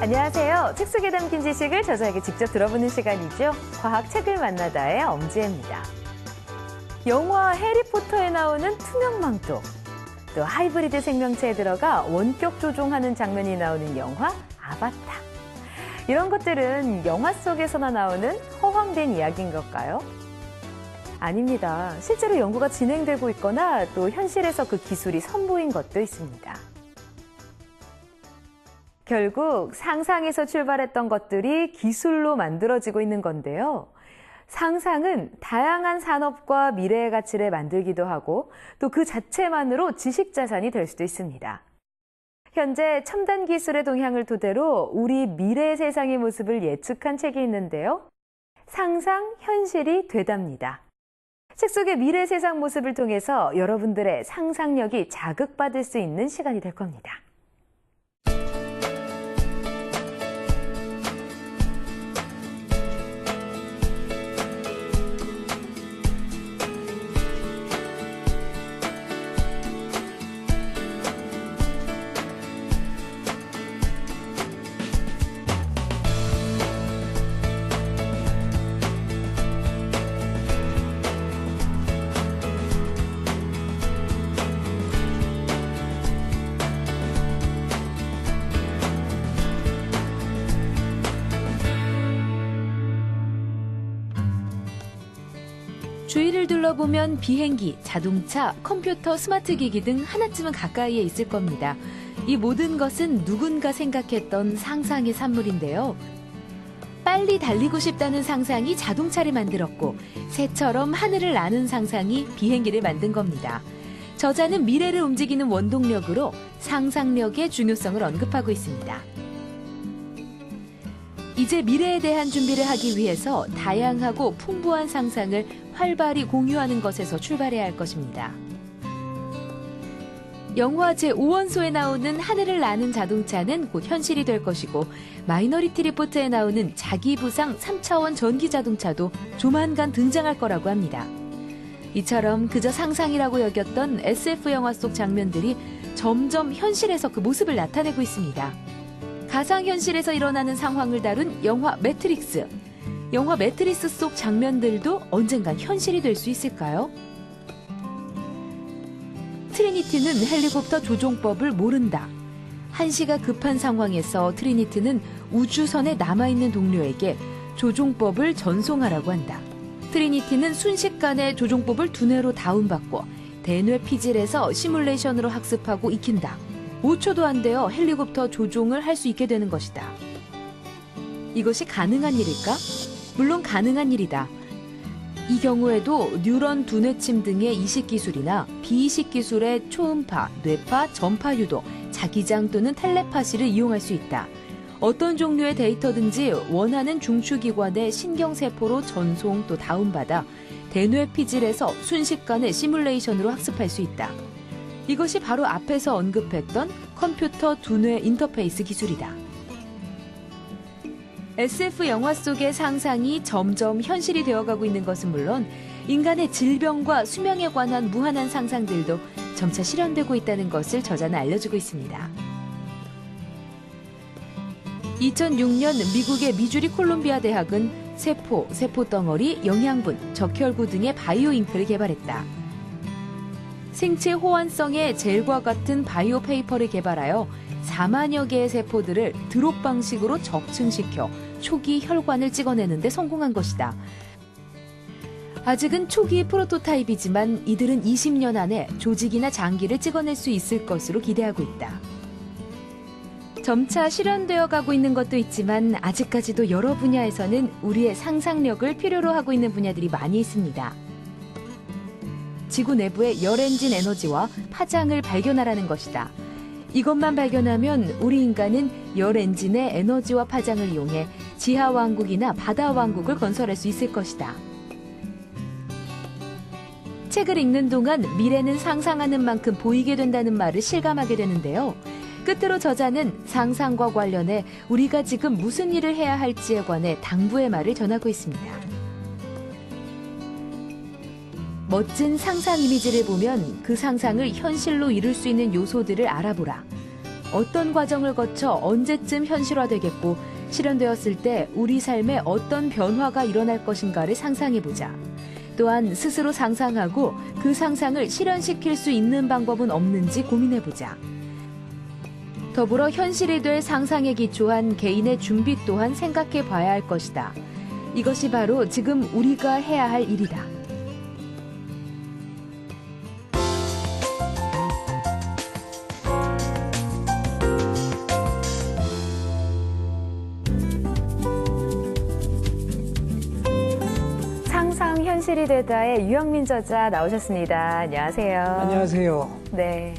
안녕하세요. 책 속에 담긴 지식을 저자에게 직접 들어보는 시간이죠. 과학 책을 만나다의 엄지혜입니다. 영화 해리포터에 나오는 투명망토, 또 하이브리드 생명체에 들어가 원격 조종하는 장면이 나오는 영화 아바타. 이런 것들은 영화 속에서나 나오는 허황된 이야기인 걸까요? 아닙니다. 실제로 연구가 진행되고 있거나 또 현실에서 그 기술이 선보인 것도 있습니다. 결국 상상에서 출발했던 것들이 기술로 만들어지고 있는 건데요. 상상은 다양한 산업과 미래의 가치를 만들기도 하고 또 그 자체만으로 지식자산이 될 수도 있습니다. 현재 첨단 기술의 동향을 토대로 우리 미래 세상의 모습을 예측한 책이 있는데요. 상상, 현실이 되답니다. 책 속의 미래 세상 모습을 통해서 여러분들의 상상력이 자극받을 수 있는 시간이 될 겁니다. 주위를 둘러보면 비행기, 자동차, 컴퓨터, 스마트 기기 등 하나쯤은 가까이에 있을 겁니다. 이 모든 것은 누군가 생각했던 상상의 산물인데요. 빨리 달리고 싶다는 상상이 자동차를 만들었고 새처럼 하늘을 나는 상상이 비행기를 만든 겁니다. 저자는 미래를 움직이는 원동력으로 상상력의 중요성을 언급하고 있습니다. 이제 미래에 대한 준비를 하기 위해서 다양하고 풍부한 상상을 활발히 공유하는 것에서 출발해야 할 것입니다. 영화 제5원소에 나오는 하늘을 나는 자동차는 곧 현실이 될 것이고 마이너리티 리포트에 나오는 자기부상 3차원 전기 자동차도 조만간 등장할 거라고 합니다. 이처럼 그저 상상이라고 여겼던 SF 영화 속 장면들이 점점 현실에서 그 모습을 나타내고 있습니다. 가상현실에서 일어나는 상황을 다룬 영화 매트릭스. 영화 매트릭스 속 장면들도 언젠간 현실이 될 수 있을까요? 트리니티는 헬리콥터 조종법을 모른다. 한시가 급한 상황에서 트리니티는 우주선에 남아있는 동료에게 조종법을 전송하라고 한다. 트리니티는 순식간에 조종법을 두뇌로 다운받고 대뇌 피질에서 시뮬레이션으로 학습하고 익힌다. 5초도 안 되어 헬리콥터 조종을 할 수 있게 되는 것이다. 이것이 가능한 일일까? 물론 가능한 일이다. 이 경우에도 뉴런 두뇌침 등의 이식기술이나 비이식기술의 초음파, 뇌파, 전파 유도, 자기장 또는 텔레파시를 이용할 수 있다. 어떤 종류의 데이터든지 원하는 중추기관의 신경세포로 전송 또 다운받아 대뇌 피질에서 순식간에 시뮬레이션으로 학습할 수 있다. 이것이 바로 앞에서 언급했던 컴퓨터 두뇌 인터페이스 기술이다. SF 영화 속의 상상이 점점 현실이 되어가고 있는 것은 물론 인간의 질병과 수명에 관한 무한한 상상들도 점차 실현되고 있다는 것을 저자는 알려주고 있습니다. 2006년 미국의 미주리 콜롬비아 대학은 세포, 세포덩어리, 영양분, 적혈구 등의 바이오 잉크를 개발했다. 생체 호환성의 젤과 같은 바이오 페이퍼를 개발하여 4만여 개의 세포들을 드롭 방식으로 적층시켜 초기 혈관을 찍어내는 데 성공한 것이다. 아직은 초기 프로토타입이지만 이들은 20년 안에 조직이나 장기를 찍어낼 수 있을 것으로 기대하고 있다. 점차 실현되어 가고 있는 것도 있지만 아직까지도 여러 분야에서는 우리의 상상력을 필요로 하고 있는 분야들이 많이 있습니다. 지구 내부의 열엔진 에너지와 파장을 발견하라는 것이다. 이것만 발견하면 우리 인간은 열엔진의 에너지와 파장을 이용해 지하왕국이나 바다왕국을 건설할 수 있을 것이다. 책을 읽는 동안 미래는 상상하는 만큼 보이게 된다는 말을 실감하게 되는데요. 끝으로 저자는 상상과 관련해 우리가 지금 무슨 일을 해야 할지에 관해 당부의 말을 전하고 있습니다. 멋진 상상 이미지를 보면 그 상상을 현실로 이룰 수 있는 요소들을 알아보라. 어떤 과정을 거쳐 언제쯤 현실화되겠고 실현되었을 때 우리 삶에 어떤 변화가 일어날 것인가를 상상해보자. 또한 스스로 상상하고 그 상상을 실현시킬 수 있는 방법은 없는지 고민해보자. 더불어 현실이 될 상상에 기초한 개인의 준비 또한 생각해봐야 할 것이다. 이것이 바로 지금 우리가 해야 할 일이다. 상상 현실이 되다의 유영민 저자 나오셨습니다. 안녕하세요. 안녕하세요. 네.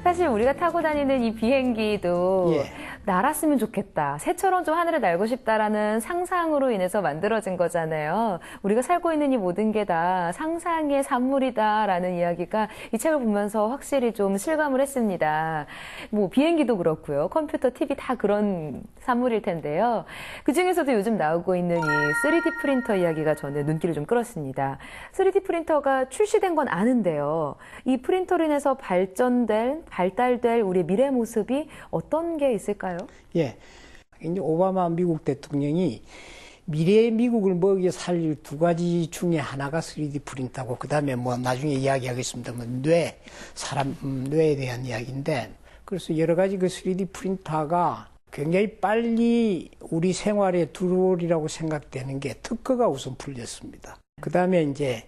사실 우리가 타고 다니는 이 비행기도 날았으면 좋겠다. 새처럼 좀 하늘을 날고 싶다라는 상상으로 인해서 만들어진 거잖아요. 우리가 살고 있는 이 모든 게 다 상상의 산물이다라는 이야기가 이 책을 보면서 확실히 좀 실감을 했습니다. 뭐 비행기도 그렇고요. 컴퓨터, TV 다 그런 산물일 텐데요. 그중에서도 요즘 나오고 있는 이 3D 프린터 이야기가 저는 눈길을 좀 끌었습니다. 3D 프린터가 출시된 건 아는데요. 이 프린터로 인해서 발달될 우리의 미래 모습이 어떤 게 있을까요? 예. 이제 오바마 미국 대통령이 미래의 미국을 먹여 살릴 두 가지 중에 하나가 3D 프린터고, 그 다음에 뭐 나중에 이야기하겠습니다만 사람 뇌에 대한 이야기인데, 그래서 여러 가지 그 3D 프린터가 굉장히 빨리 우리 생활에 들어오리라고 생각되는 게 특허가 우선 풀렸습니다. 그 다음에 이제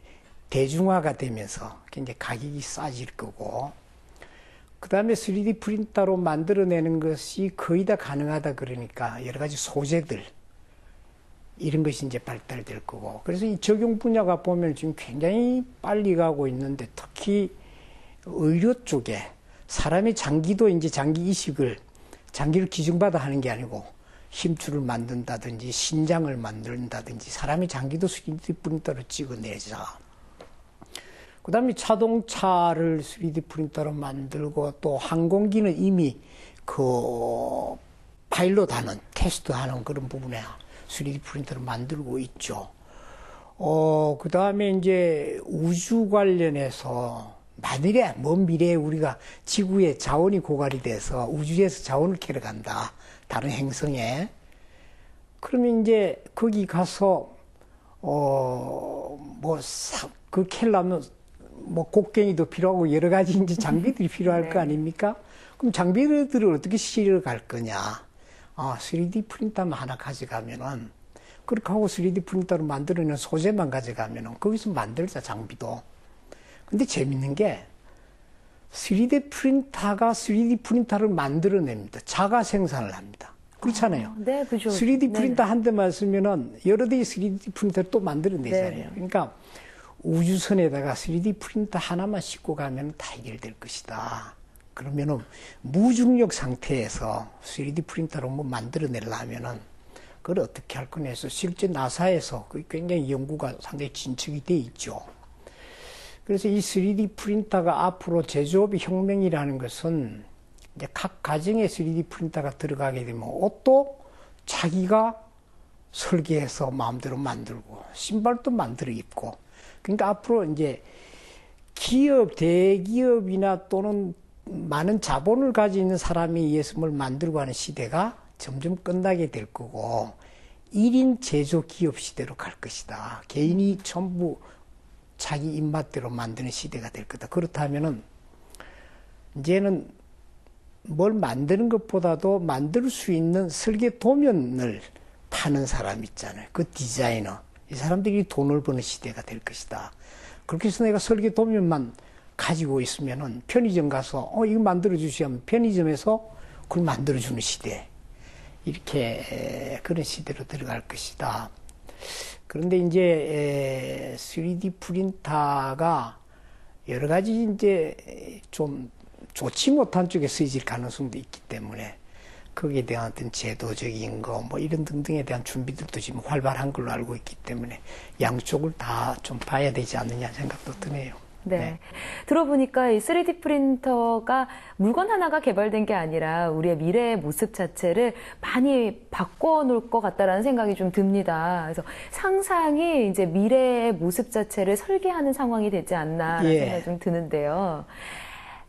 대중화가 되면서 굉장히 가격이 싸질 거고, 그 다음에 3D 프린터로 만들어내는 것이 거의 다 가능하다 그러니까 여러 가지 소재들, 이런 것이 이제 발달될 거고. 그래서 이 적용 분야가 보면 지금 굉장히 빨리 가고 있는데, 특히 의료 쪽에 사람의 장기도 이제 장기를 기증받아 하는 게 아니고 힘줄을 만든다든지 신장을 만든다든지 사람의 장기도 3D 프린터로 찍어내자. 그 다음에 자동차를 3D 프린터로 만들고, 또 항공기는 이미 그 파일럿 하는, 테스트 하는 그런 부분에 3D 프린터를 만들고 있죠. 그 다음에 이제 우주 관련해서 만일에 먼 미래에 우리가 지구에 자원이 고갈이 돼서 우주에서 자원을 캐러 간다. 다른 행성에. 그러면 이제 거기 가서, 그 캐려면 뭐 곡괭이도 필요하고 여러 가지 이제 장비들이 필요할 네. 거 아닙니까? 그럼 장비들을 어떻게 실으러 갈 거냐? 3D 프린터만 하나 가져가면은, 그렇게 하고 3D 프린터로 만들어낸 소재만 가져가면은 거기서 만들자, 장비도. 근데 재밌는 게 3D 프린터가 3D 프린터를 만들어냅니다. 자가 생산을 합니다. 그렇잖아요. 네, 그죠. 3D 프린터 네. 한 대만 쓰면은 여러 대의 3D 프린터를 또 만들어내잖아요. 네. 그러니까 우주선에다가 3D 프린터 하나만 싣고 가면 다 해결될 것이다. 그러면은 무중력 상태에서 3D 프린터로 뭐 만들어내려면은 그걸 어떻게 할 거냐 해서 실제 나사에서 굉장히 연구가 상당히 진척이 돼 있죠. 그래서 이 3D 프린터가 앞으로 제조업의 혁명이라는 것은 이제 각 가정에 3D 프린터가 들어가게 되면 옷도 자기가 설계해서 마음대로 만들고 신발도 만들어 입고, 그러니까 앞으로 이제 기업, 대기업이나 또는 많은 자본을 가지고 있는 사람이 의해서 뭘 만들고 하는 시대가 점점 끝나게 될 거고, 1인 제조 기업 시대로 갈 것이다. 개인이 전부 자기 입맛대로 만드는 시대가 될 거다. 그렇다면은 이제는 뭘 만드는 것보다도 만들 수 있는 설계 도면을 파는 사람 있잖아요. 그 디자이너. 이 사람들이 돈을 버는 시대가 될 것이다. 그렇게 해서 내가 설계 도면만 가지고 있으면은 편의점 가서 이거 만들어 주시면 편의점에서 그걸 만들어 주는 시대. 이렇게 그런 시대로 들어갈 것이다. 그런데 이제 3D 프린터가 여러 가지 이제 좀 좋지 못한 쪽에 쓰여질 가능성도 있기 때문에 거기에 대한 어떤 제도적인 거 뭐 이런 등등에 대한 준비들도 지금 활발한 걸로 알고 있기 때문에 양쪽을 다 좀 봐야 되지 않느냐 생각도 드네요. 네. 들어보니까 이 3D 프린터가 물건 하나가 개발된 게 아니라 우리의 미래의 모습 자체를 많이 바꿔놓을 것 같다라는 생각이 좀 듭니다. 그래서 상상이 이제 미래의 모습 자체를 설계하는 상황이 되지 않나라는 생각이 좀 드는데요.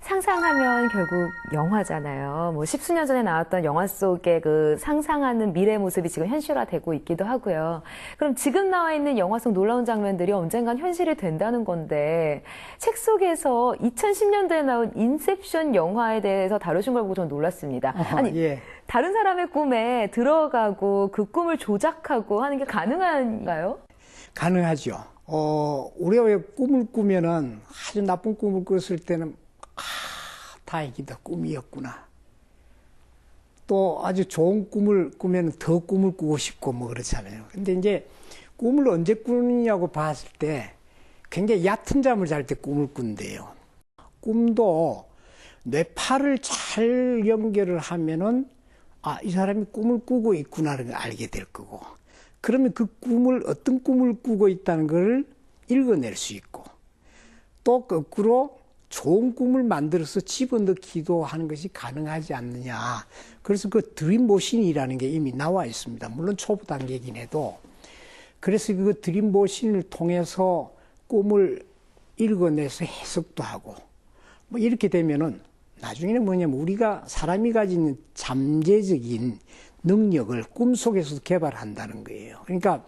상상하면 결국 영화잖아요. 뭐 십수년 전에 나왔던 영화 속의 그 상상하는 미래 모습이 지금 현실화되고 있기도 하고요. 그럼 지금 나와 있는 영화 속 놀라운 장면들이 언젠간 현실이 된다는 건데 책 속에서 2010년도에 나온 인셉션 영화에 대해서 다루신 걸 보고 저는 놀랐습니다. 아니, 예. 다른 사람의 꿈에 들어가고 그 꿈을 조작하고 하는 게 가능한가요? 가능하죠. 우리가 왜 꿈을 꾸면은 아주 나쁜 꿈을 꿨을 때는 다행이다, 꿈이었구나. 또 아주 좋은 꿈을 꾸면 더 꿈을 꾸고 싶고 뭐 그렇잖아요. 근데 이제 꿈을 언제 꾸느냐고 봤을 때 굉장히 얕은 잠을 잘 때 꿈을 꾼대요. 꿈도 뇌파를 잘 연결을 하면은 이 사람이 꿈을 꾸고 있구나를 걸 알게 될 거고, 그러면 그 꿈을 어떤 꿈을 꾸고 있다는 걸 읽어낼 수 있고, 또 거꾸로 좋은 꿈을 만들어서 집어넣기도 하는 것이 가능하지 않느냐. 그래서 그 드림모신이라는 게 이미 나와 있습니다. 물론 초보 단계이긴 해도. 그래서 그 드림모신을 통해서 꿈을 읽어내서 해석도 하고, 뭐 이렇게 되면은 나중에는 뭐냐면 우리가 사람이 가지는 잠재적인 능력을 꿈속에서도 개발한다는 거예요. 그러니까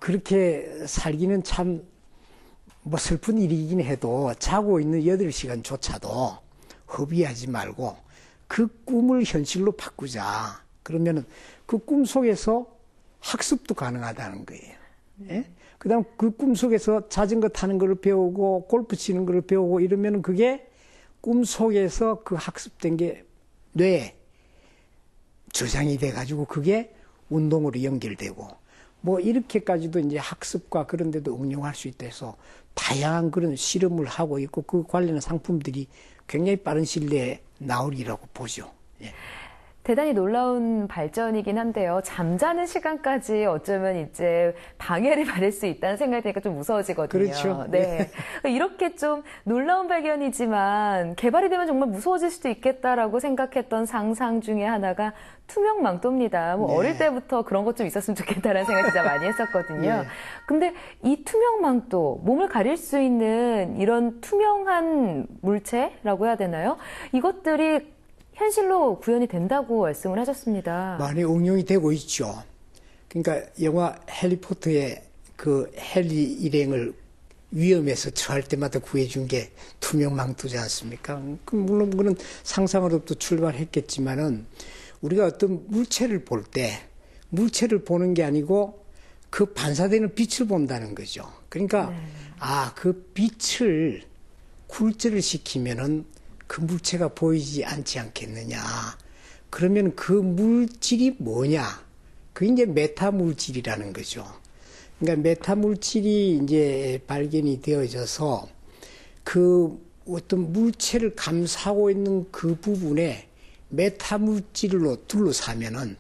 그렇게 살기는 참 뭐 슬픈 일이긴 해도 자고 있는 8시간조차도 허비하지 말고 그 꿈을 현실로 바꾸자. 그러면은 그 꿈속에서 학습도 가능하다는 거예요. 예? 그다음 그 꿈속에서 자전거 타는 걸 배우고 골프 치는 걸 배우고 이러면은 그게 꿈속에서 그 학습된 게 뇌에 저장이 돼가지고 그게 운동으로 연결되고 뭐 이렇게까지도 이제 학습과 그런 데도 응용할 수 있다 해서 다양한 그런 실험을 하고 있고 그 관련한 상품들이 굉장히 빠른 시일 내에 나오리라고 보죠. 예. 대단히 놀라운 발전이긴 한데요. 잠자는 시간까지 어쩌면 이제 방해를 받을 수 있다는 생각이 드니까 좀 무서워지거든요. 그렇죠. 네. 이렇게 좀 놀라운 발견이지만 개발이 되면 정말 무서워질 수도 있겠다라고 생각했던 상상 중에 하나가 투명 망토입니다. 뭐 네. 어릴 때부터 그런 것 좀 있었으면 좋겠다라는 생각 진짜 많이 했었거든요. 네. 근데 이 투명 망토, 몸을 가릴 수 있는 이런 투명한 물체라고 해야 되나요? 이것들이 현실로 구현이 된다고 말씀을 하셨습니다. 많이 응용이 되고 있죠. 그러니까 영화 해리포터의 그 해리 일행을 위험에서 처할 때마다 구해준 게 투명망토지 않습니까? 물론 그는 상상으로부터 출발했겠지만은 우리가 어떤 물체를 볼 때 물체를 보는 게 아니고 그 반사되는 빛을 본다는 거죠. 그러니까 네. 그 빛을 굴절을 시키면은 그 물체가 보이지 않지 않겠느냐. 그러면 그 물질이 뭐냐? 그게 이제 메타 물질이라는 거죠. 그러니까 메타 물질이 이제 발견이 되어져서 그 어떤 물체를 감싸고 있는 그 부분에 메타 물질로 둘러싸면은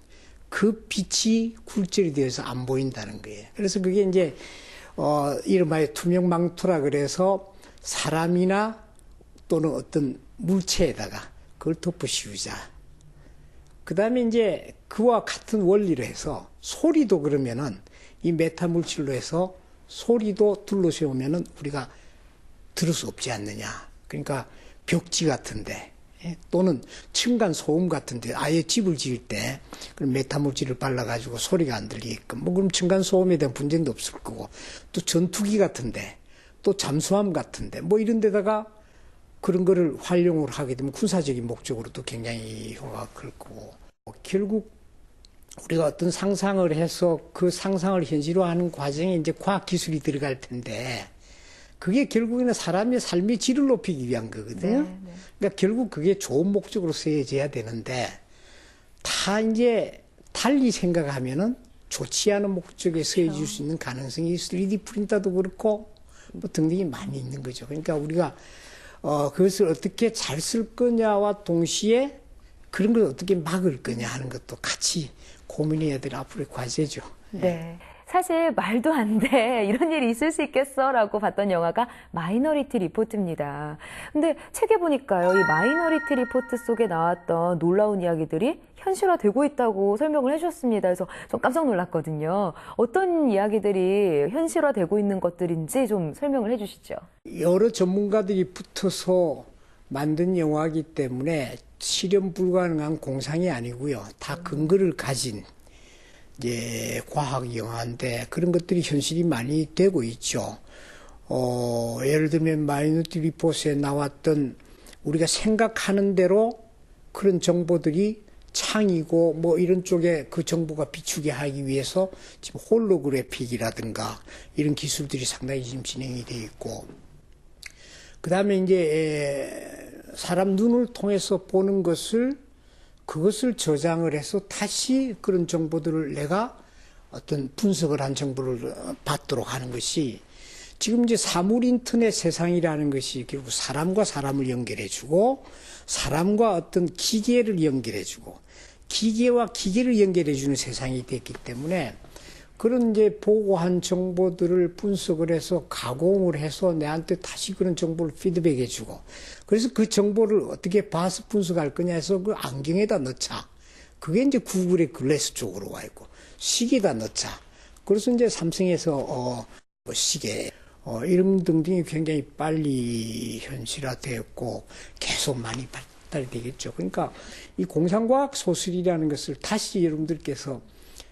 그 빛이 굴절이 되어서 안 보인다는 거예요. 그래서 그게 이제 이른바 투명망토라 그래서 사람이나 또는 어떤 물체에다가 그걸 덮어 씌우자. 그 다음에 이제 그와 같은 원리로 해서 소리도 그러면은 이 메타 물질로 해서 소리도 둘러씌우면은 우리가 들을 수 없지 않느냐. 그러니까 벽지 같은데 또는 층간 소음 같은데 아예 집을 지을 때 그런 메타 물질을 발라가지고 소리가 안 들리게끔 뭐 그럼 층간 소음에 대한 분쟁도 없을 거고 또 전투기 같은데 또 잠수함 같은데 뭐 이런 데다가 그런 거를 활용을 하게 되면 군사적인 목적으로도 굉장히 효과가 클 거고 결국 우리가 어떤 상상을 해서 그 상상을 현실화하는 과정에 이제 과학 기술이 들어갈 텐데 그게 결국에는 사람의 삶의 질을 높이기 위한 거거든요. 네, 네. 그러니까 결국 그게 좋은 목적으로 쓰여져야 되는데 다 이제 달리 생각하면은 좋지 않은 목적에 쓰여질 수 있는 가능성이 3D 프린터도 그렇고 뭐 등등이 많이 있는 거죠. 그러니까 우리가 그것을 어떻게 잘 쓸 거냐와 동시에 그런 걸 어떻게 막을 거냐 하는 것도 같이 고민해야 될 앞으로의 과제죠. 네. 사실 말도 안 돼. 이런 일이 있을 수 있겠어. 라고 봤던 영화가 마이너리티 리포트입니다. 근데 책에 보니까요. 이 마이너리티 리포트 속에 나왔던 놀라운 이야기들이 현실화되고 있다고 설명을 해주셨습니다. 그래서 좀 깜짝 놀랐거든요. 어떤 이야기들이 현실화되고 있는 것들인지 좀 설명을 해주시죠. 여러 전문가들이 붙어서 만든 영화이기 때문에 실현 불가능한 공상이 아니고요. 다 근거를 가진 이제 과학 영화인데 그런 것들이 현실이 많이 되고 있죠. 예를 들면 마이너리티 리포트에 나왔던 우리가 생각하는 대로 그런 정보들이 창이고 뭐 이런 쪽에 그 정보가 비추게 하기 위해서 지금 홀로그래픽이라든가 이런 기술들이 상당히 지금 진행이 되어 있고, 그 다음에 이제 사람 눈을 통해서 보는 그것을 저장을 해서 다시 그런 정보들을 내가 어떤 분석을 한 정보를 받도록 하는 것이 지금 이제 사물 인터넷 세상이라는 것이 결국 사람과 사람을 연결해주고 사람과 어떤 기계를 연결해주고 기계와 기계를 연결해주는 세상이 됐기 때문에 그런 이제 보고한 정보들을 분석을 해서 가공을 해서 내한테 다시 그런 정보를 피드백해주고, 그래서 그 정보를 어떻게 봐서 분석할 거냐 해서 그 안경에다 넣자. 그게 이제 구글의 글래스 쪽으로 와 있고, 시계에다 넣자. 그래서 이제 삼성에서 시계 이런 등등이 굉장히 빨리 현실화되었고 계속 많이 발달이 되겠죠. 그러니까 이 공상과학 소설이라는 것을 다시 여러분들께서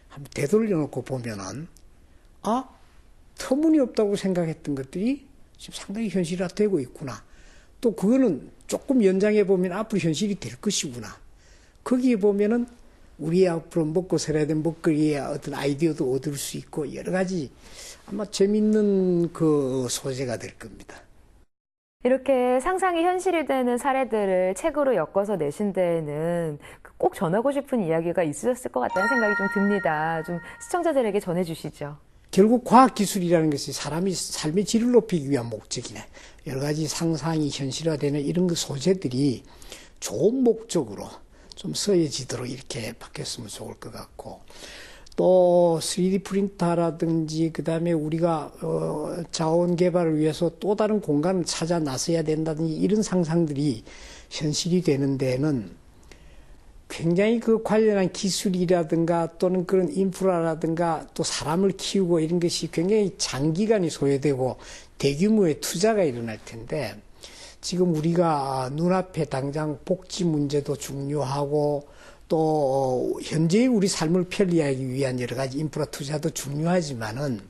한번 되돌려 놓고 보면은, 터무니없다고 생각했던 것들이 지금 상당히 현실화되고 있구나. 또 그거는 조금 연장해 보면 앞으로 현실이 될 것이구나. 거기에 보면은 우리 앞으로 먹고 살아야 되는 먹거리의 어떤 아이디어도 얻을 수 있고 여러 가지 아마 재밌는 그 소재가 될 겁니다. 이렇게 상상이 현실이 되는 사례들을 책으로 엮어서 내신 데에는 꼭 전하고 싶은 이야기가 있으셨을 것 같다는 생각이 좀 듭니다. 좀 시청자들에게 전해주시죠. 결국 과학기술이라는 것이 사람이 삶의 질을 높이기 위한 목적이네. 여러 가지 상상이 현실화되는 이런 그 소재들이 좋은 목적으로 좀 쓰여지도록 이렇게 바뀌었으면 좋을 것 같고, 또 3D 프린터라든지 그 다음에 우리가 자원 개발을 위해서 또 다른 공간을 찾아 나서야 된다든지 이런 상상들이 현실이 되는 데에는 굉장히 그 관련한 기술이라든가 또는 그런 인프라라든가 또 사람을 키우고 이런 것이 굉장히 장기간이 소요되고 대규모의 투자가 일어날 텐데, 지금 우리가 눈앞에 당장 복지 문제도 중요하고 또 현재의 우리 삶을 편리하기 위한 여러 가지 인프라 투자도 중요하지만은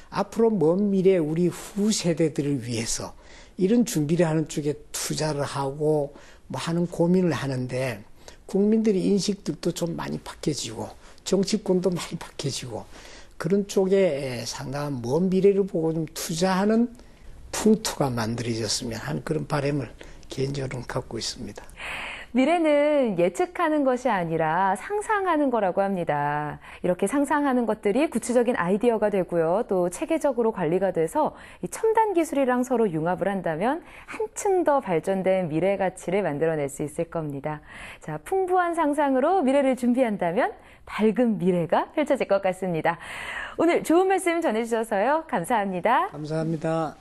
앞으로 먼 미래 우리 후 세대들을 위해서 이런 준비를 하는 쪽에 투자를 하고 뭐 하는 고민을 하는데, 국민들의 인식들도 좀 많이 바뀌어지고 정치권도 많이 바뀌어지고 그런 쪽에 상당한 먼 미래를 보고 좀 투자하는 풍토가 만들어졌으면 하는 그런 바람을 개인적으로는 갖고 있습니다. 미래는 예측하는 것이 아니라 상상하는 거라고 합니다. 이렇게 상상하는 것들이 구체적인 아이디어가 되고요. 또 체계적으로 관리가 돼서 이 첨단 기술이랑 서로 융합을 한다면 한층 더 발전된 미래 가치를 만들어낼 수 있을 겁니다. 자, 풍부한 상상으로 미래를 준비한다면 밝은 미래가 펼쳐질 것 같습니다. 오늘 좋은 말씀 전해주셔서요. 감사합니다. 감사합니다.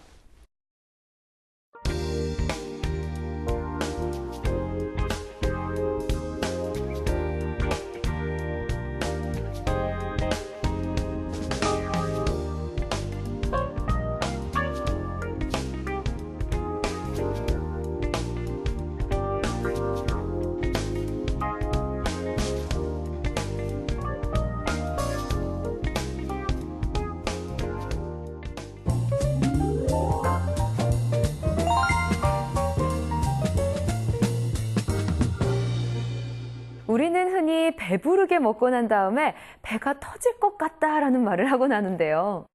우리는 흔히 배부르게 먹고 난 다음에 배가 터질 것 같다라는 말을 하곤 하는데요.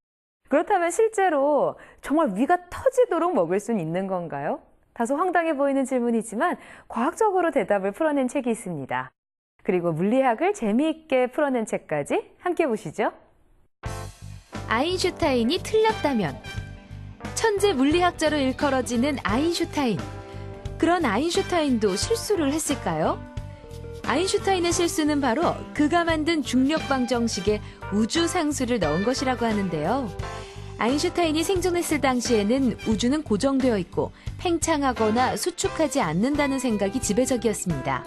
그렇다면 실제로 정말 위가 터지도록 먹을 수는 있는 건가요? 다소 황당해 보이는 질문이지만 과학적으로 대답을 풀어낸 책이 있습니다. 그리고 물리학을 재미있게 풀어낸 책까지 함께 보시죠. 아인슈타인이 틀렸다면. 천재 물리학자로 일컬어지는 아인슈타인. 그런 아인슈타인도 실수를 했을까요? 아인슈타인의 실수는 바로 그가 만든 중력방 정식에 우주상수를 넣은 것이라고 하는데요. 아인슈타인이 생존했을 당시에는 우주는 고정되어 있고 팽창하거나 수축하지 않는다는 생각이 지배적이었습니다.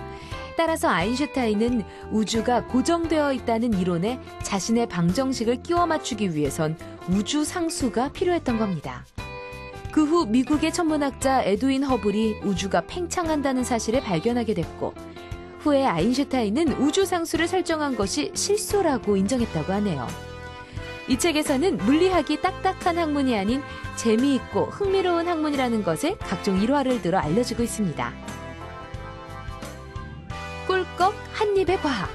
따라서 아인슈타인은 우주가 고정되어 있다는 이론에 자신의 방정식을 끼워 맞추기 위해선 우주상수가 필요했던 겁니다. 그 후 미국의 천문학자 에드윈 허블이 우주가 팽창한다는 사실을 발견하게 됐고, 후에 아인슈타인은 우주 상수를 설정한 것이 실수라고 인정했다고 하네요. 이 책에서는 물리학이 딱딱한 학문이 아닌 재미있고 흥미로운 학문이라는 것을 각종 일화를 들어 알려주고 있습니다. 꿀꺽 한 입의 과학.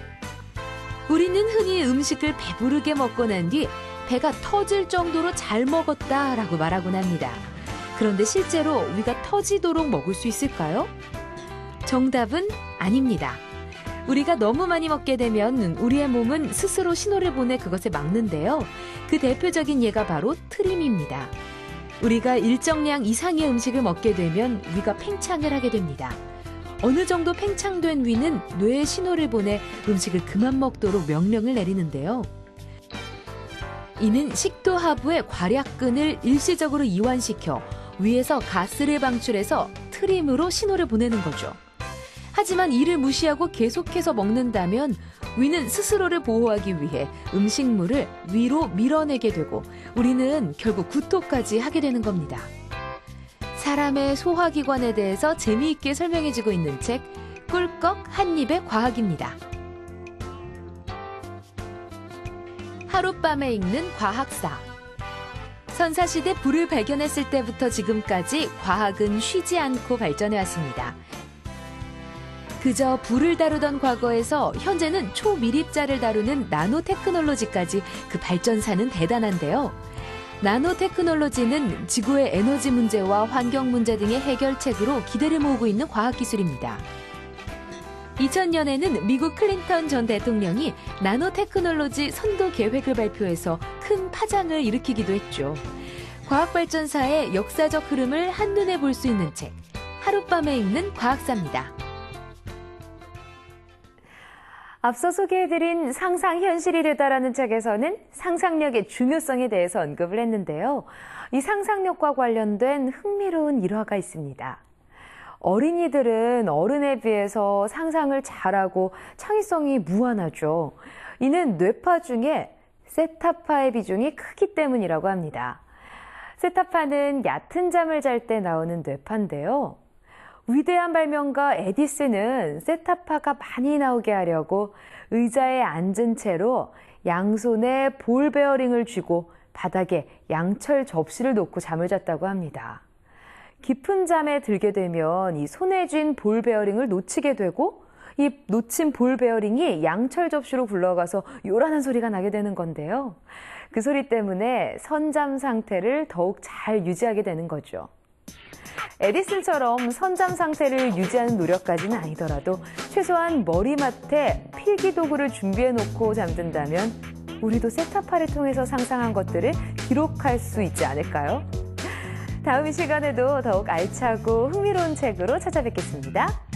우리는 흔히 음식을 배부르게 먹고 난 뒤 배가 터질 정도로 잘 먹었다라고 말하곤 합니다. 그런데 실제로 위가 터지도록 먹을 수 있을까요? 정답은 아닙니다. 우리가 너무 많이 먹게 되면 우리의 몸은 스스로 신호를 보내 그것을 막는데요. 그 대표적인 예가 바로 트림입니다. 우리가 일정량 이상의 음식을 먹게 되면 위가 팽창을 하게 됩니다. 어느 정도 팽창된 위는 뇌에 신호를 보내 음식을 그만 먹도록 명령을 내리는데요. 이는 식도 하부의 괄약근을 일시적으로 이완시켜 위에서 가스를 방출해서 트림으로 신호를 보내는 거죠. 하지만 이를 무시하고 계속해서 먹는다면 위는 스스로를 보호하기 위해 음식물을 위로 밀어내게 되고 우리는 결국 구토까지 하게 되는 겁니다. 사람의 소화기관에 대해서 재미있게 설명해주고 있는 책 꿀꺽 한 입의 과학입니다. 하룻밤에 읽는 과학사. 선사시대 불을 발견했을 때부터 지금까지 과학은 쉬지 않고 발전해왔습니다. 그저 불을 다루던 과거에서 현재는 초미립자를 다루는 나노테크놀로지까지 그 발전사는 대단한데요. 나노테크놀로지는 지구의 에너지 문제와 환경 문제 등의 해결책으로 기대를 모으고 있는 과학기술입니다. 2000년에는 미국 클린턴 전 대통령이 나노테크놀로지 선도 계획을 발표해서 큰 파장을 일으키기도 했죠. 과학발전사의 역사적 흐름을 한눈에 볼 수 있는 책, 하룻밤에 읽는 과학사입니다. 앞서 소개해드린 상상현실이 되다라는 책에서는 상상력의 중요성에 대해서 언급을 했는데요. 이 상상력과 관련된 흥미로운 일화가 있습니다. 어린이들은 어른에 비해서 상상을 잘하고 창의성이 무한하죠. 이는 뇌파 중에 세타파의 비중이 크기 때문이라고 합니다. 세타파는 얕은 잠을 잘 때 나오는 뇌파인데요. 위대한 발명가 에디슨은 세타파가 많이 나오게 하려고 의자에 앉은 채로 양손에 볼 베어링을 쥐고 바닥에 양철 접시를 놓고 잠을 잤다고 합니다. 깊은 잠에 들게 되면 이 손에 쥔 볼 베어링을 놓치게 되고 이 놓친 볼 베어링이 양철 접시로 굴러가서 요란한 소리가 나게 되는 건데요. 그 소리 때문에 선잠 상태를 더욱 잘 유지하게 되는 거죠. 에디슨처럼 선잠 상태를 유지하는 노력까지는 아니더라도 최소한 머리맡에 필기도구를 준비해놓고 잠든다면 우리도 세타파를 통해서 상상한 것들을 기록할 수 있지 않을까요? 다음 시간에도 더욱 알차고 흥미로운 책으로 찾아뵙겠습니다.